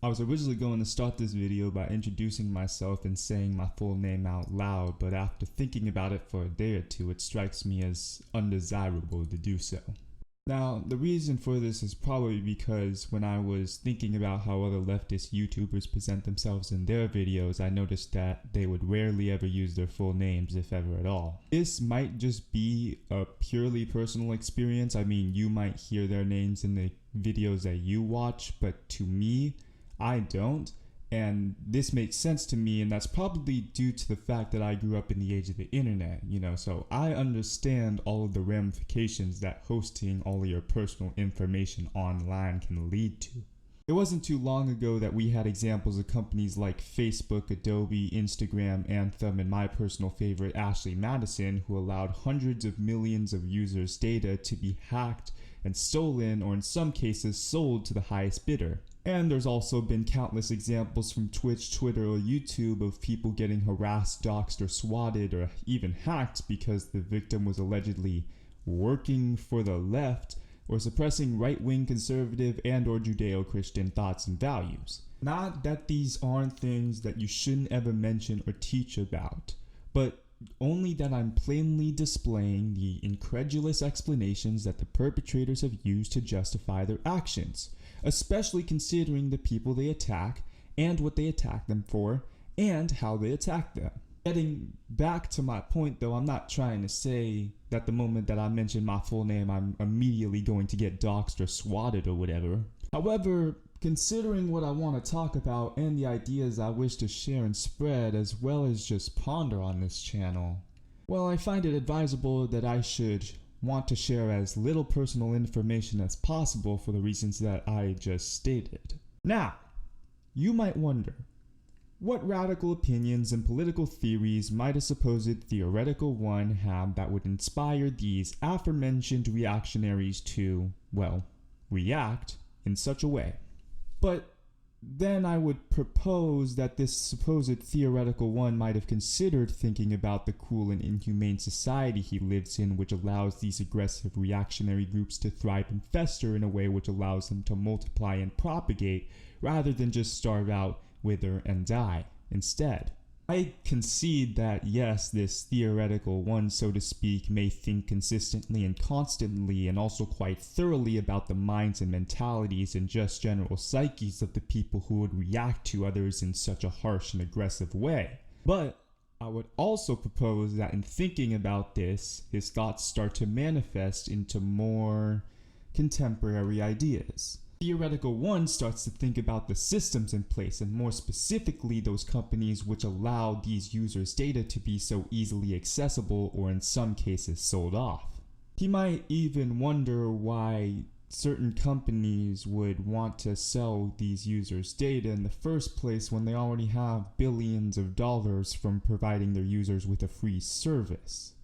I was originally going to start this video by introducing myself and saying my full name out loud, but after thinking about it for a day or two, it strikes me as undesirable to do so. Now, the reason for this is probably because when I was thinking about how other leftist YouTubers present themselves in their videos, I noticed that they would rarely ever use their full names, if ever at all. This might just be a purely personal experience. I mean, you might hear their names in the videos that you watch, but to me, I don't. And this makes sense to me, and that's probably due to the fact that I grew up in the age of the internet, so I understand all of the ramifications that hosting all of your personal information online can lead to. It wasn't too long ago that we had examples of companies like Facebook, Adobe, Instagram, Anthem, and my personal favorite, Ashley Madison, who allowed hundreds of millions of users' data to be hacked and stolen, or in some cases sold to the highest bidder. And there's also been countless examples from Twitch, Twitter, or YouTube of people getting harassed, doxxed, or swatted, or even hacked because the victim was allegedly working for the left or suppressing right-wing conservative and or Judeo-Christian thoughts and values. Not that these aren't things that you shouldn't ever mention or teach about, but only that I'm plainly displaying the incredulous explanations that the perpetrators have used to justify their actions, especially considering the people they attack and what they attack them for and how they attack them. Getting back to my point though, I'm not trying to say that the moment that I mention my full name, I'm immediately going to get doxxed or swatted or whatever. However, considering what I want to talk about and the ideas I wish to share and spread, as well as just ponder on this channel, well, I find it advisable that I should want to share as little personal information as possible for the reasons that I just stated. Now, you might wonder, what radical opinions and political theories might a supposed theoretical one have that would inspire these aforementioned reactionaries to, well, react in such a way? But then I would propose that this supposed theoretical one might have considered thinking about the cruel and inhumane society he lives in, which allows these aggressive reactionary groups to thrive and fester in a way which allows them to multiply and propagate, rather than just starve out, wither, and die instead. I concede that yes, this theoretical one, so to speak, may think consistently and constantly and also quite thoroughly about the minds and mentalities and just general psyches of the people who would react to others in such a harsh and aggressive way. But I would also propose that in thinking about this, his thoughts start to manifest into more contemporary ideas. Theoretical one starts to think about the systems in place, and more specifically those companies which allow these users' data to be so easily accessible or in some cases sold off. He might even wonder why certain companies would want to sell these users' data in the first place when they already have billions of dollars from providing their users with a free service.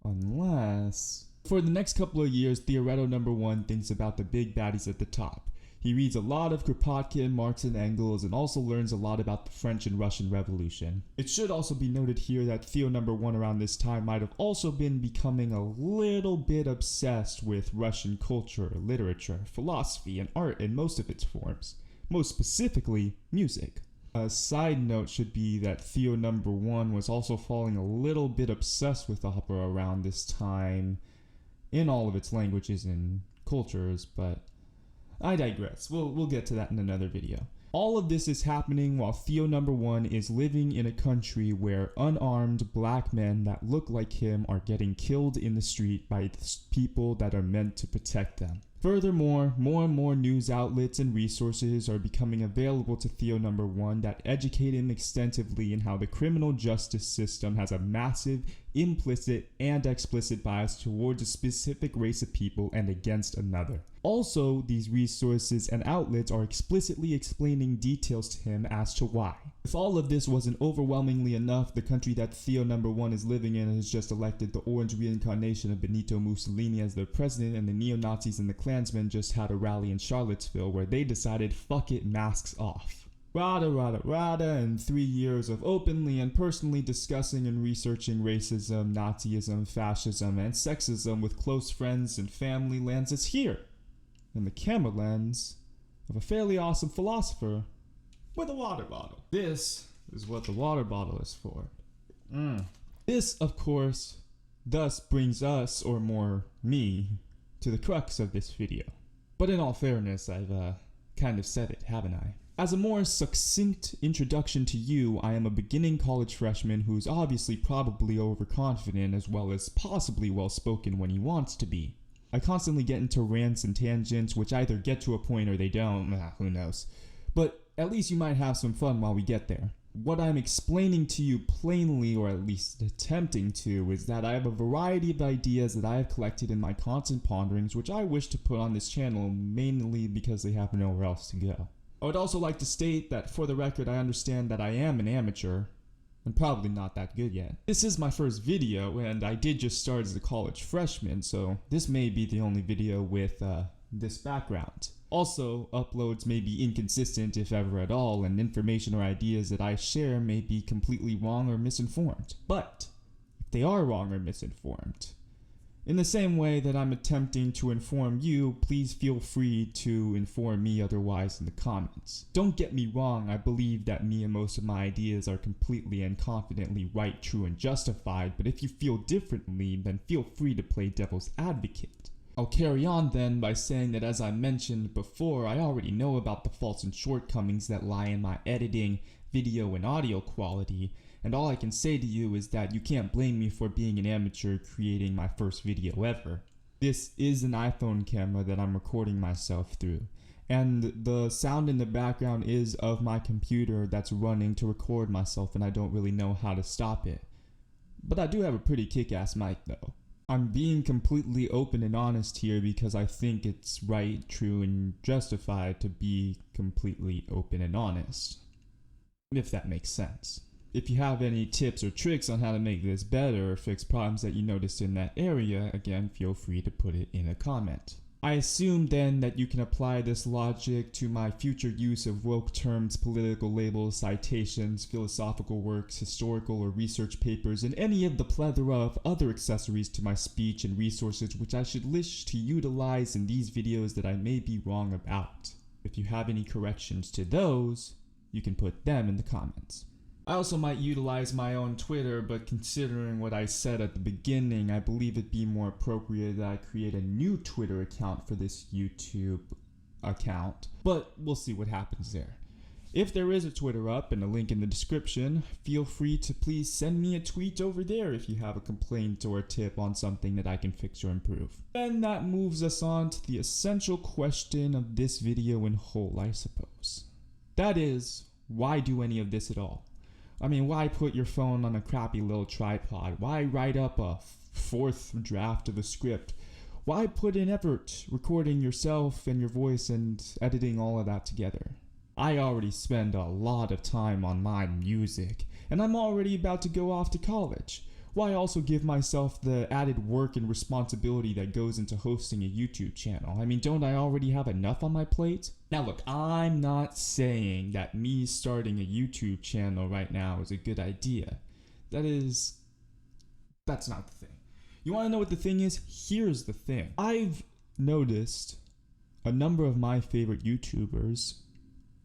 Unless... For the next couple of years, Theoreto number one thinks about the big baddies at the top. He reads a lot of Kropotkin, Marx, and Engels, and also learns a lot about the French and Russian Revolution. It should also be noted here that Theo number one around this time might have also been becoming a little bit obsessed with Russian culture, literature, philosophy, and art in most of its forms, most specifically music. A side note should be that Theo number one was also falling a little bit obsessed with opera around this time, in all of its languages and cultures, but I digress. We'll get to that in another video. All of this is happening while Theo number one is living in a country where unarmed black men that look like him are getting killed in the street by people that are meant to protect them. Furthermore, more and more news outlets and resources are becoming available to Theo number one that educate him extensively in how the criminal justice system has a massive, implicit, and explicit bias towards a specific race of people and against another. Also, these resources and outlets are explicitly explaining details to him as to why. If all of this wasn't overwhelmingly enough, the country that Theo number one is living in has just elected the orange reincarnation of Benito Mussolini as their president, and the neo-Nazis and the Klansmen just had a rally in Charlottesville where they decided fuck it, masks off. Rada, and 3 years of openly and personally discussing and researching racism, Nazism, fascism, and sexism with close friends and family lands us here, in the camera lens of a fairly awesome philosopher with a water bottle. This is what the water bottle is for. This, of course, thus brings us, or more me, to the crux of this video. But in all fairness, I've kind of said it, haven't I? As a more succinct introduction to you, I am a beginning college freshman who's obviously probably overconfident as well as possibly well-spoken when he wants to be. I constantly get into rants and tangents which either get to a point or they don't, who knows. But at least you might have some fun while we get there. What I'm explaining to you plainly, or at least attempting to, is that I have a variety of ideas that I have collected in my constant ponderings which I wish to put on this channel mainly because they have nowhere else to go. I would also like to state that for the record I understand that I am an amateur and probably not that good yet. This is my first video and I did just start as a college freshman, so this may be the only video with this background. Also, uploads may be inconsistent if ever at all, and information or ideas that I share may be completely wrong or misinformed. But if they are wrong or misinformed, in the same way that I'm attempting to inform you, please feel free to inform me otherwise in the comments. Don't get me wrong, I believe that me and most of my ideas are completely and confidently right, true, and justified, but if you feel differently, then feel free to play devil's advocate. I'll carry on then by saying that as I mentioned before, I already know about the faults and shortcomings that lie in my editing, video, and audio quality, and all I can say to you is that you can't blame me for being an amateur creating my first video ever. This is an iPhone camera that I'm recording myself through, and the sound in the background is of my computer that's running to record myself, and I don't really know how to stop it. But I do have a pretty kick-ass mic though. I'm being completely open and honest here because I think it's right, true, and justified to be completely open and honest. If that makes sense. If you have any tips or tricks on how to make this better or fix problems that you noticed in that area, again, feel free to put it in a comment. I assume then that you can apply this logic to my future use of woke terms, political labels, citations, philosophical works, historical or research papers, and any of the plethora of other accessories to my speech and resources which I should wish to utilize in these videos that I may be wrong about. If you have any corrections to those, you can put them in the comments. I also might utilize my own Twitter, but considering what I said at the beginning, I believe it'd be more appropriate that I create a new Twitter account for this YouTube account, but we'll see what happens there. If there is a Twitter up and a link in the description, feel free to please send me a tweet over there if you have a complaint or a tip on something that I can fix or improve. Then that moves us on to the essential question of this video in whole, I suppose. That is, why do any of this at all? I mean, why put your phone on a crappy little tripod? Why write up a fourth draft of a script? Why put in effort recording yourself and your voice and editing all of that together? I already spend a lot of time on my music, and I'm already about to go off to college. Why also give myself the added work and responsibility that goes into hosting a YouTube channel? I mean, don't I already have enough on my plate? Now look, I'm not saying that me starting a YouTube channel right now is a good idea. That's not the thing. You want to know what the thing is? Here's the thing. I've noticed a number of my favorite YouTubers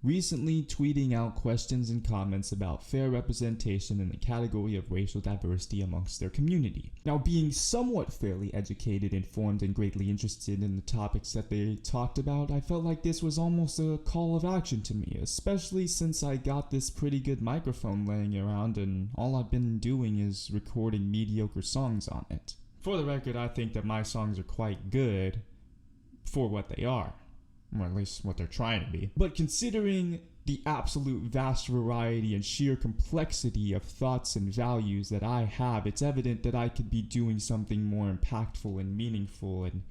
recently tweeting out questions and comments about fair representation in the category of racial diversity amongst their community. Now, being somewhat fairly educated, informed, and greatly interested in the topics that they talked about, I felt like this was almost a call of action to me, especially since I got this pretty good microphone laying around and all I've been doing is recording mediocre songs on it. For the record, I think that my songs are quite good for what they are. Or at least what they're trying to be. But considering the absolute vast variety and sheer complexity of thoughts and values that I have, it's evident that I could be doing something more impactful and meaningful and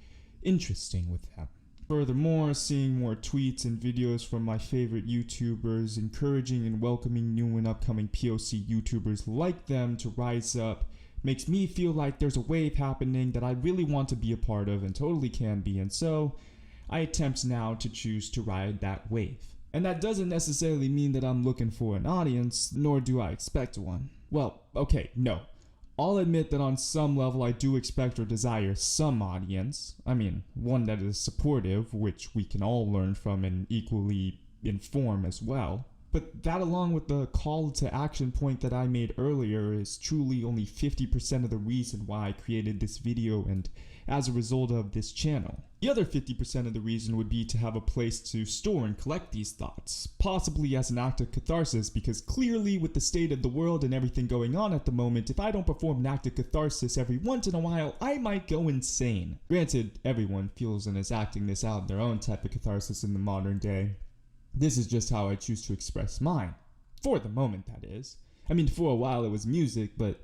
interesting with them. Furthermore, seeing more tweets and videos from my favorite YouTubers, encouraging and welcoming new and upcoming POC YouTubers like them to rise up, makes me feel like there's a wave happening that I really want to be a part of and totally can be, and so I attempt now to choose to ride that wave. And that doesn't necessarily mean that I'm looking for an audience, nor do I expect one. Well, okay, no. I'll admit that on some level I do expect or desire some audience. I mean, one that is supportive, which we can all learn from and equally inform as well. But that, along with the call to action point that I made earlier, is truly only 50% of the reason why I created this video and as a result of this channel. The other 50% of the reason would be to have a place to store and collect these thoughts, possibly as an act of catharsis, because clearly with the state of the world and everything going on at the moment, if I don't perform an act of catharsis every once in a while, I might go insane. Granted, everyone feels and is acting this out in their own type of catharsis in the modern day. This is just how I choose to express mine. For the moment, that is. I mean, for a while it was music, but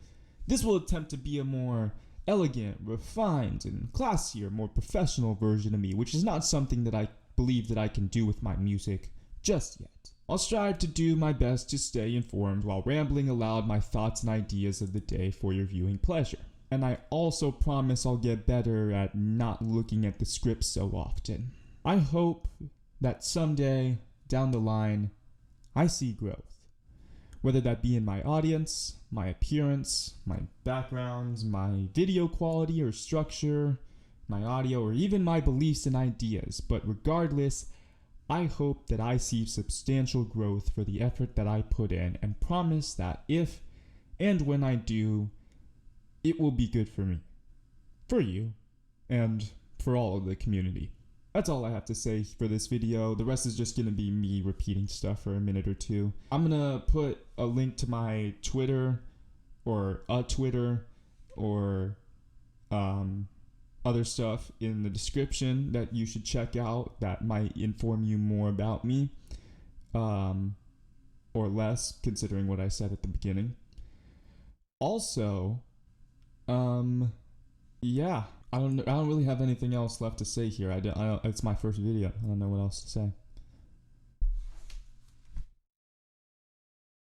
this will attempt to be a more elegant, refined, and classier, more professional version of me, which is not something that I believe that I can do with my music just yet. I'll strive to do my best to stay informed while rambling aloud my thoughts and ideas of the day for your viewing pleasure. And I also promise I'll get better at not looking at the script so often. I hope that someday, down the line, I see growth. Whether that be in my audience, my appearance, my backgrounds, my video quality or structure, my audio, or even my beliefs and ideas. But regardless, I hope that I see substantial growth for the effort that I put in, and promise that if and when I do, it will be good for me, for you, and for all of the community. That's all I have to say for this video. The rest is just going to be me repeating stuff for a minute or two. I'm going to put a link to my Twitter or other stuff in the description that you should check out that might inform you more about me, or less, considering what I said at the beginning. Also, yeah. I don't really have anything else left to say here. It's my first video. I don't know what else to say.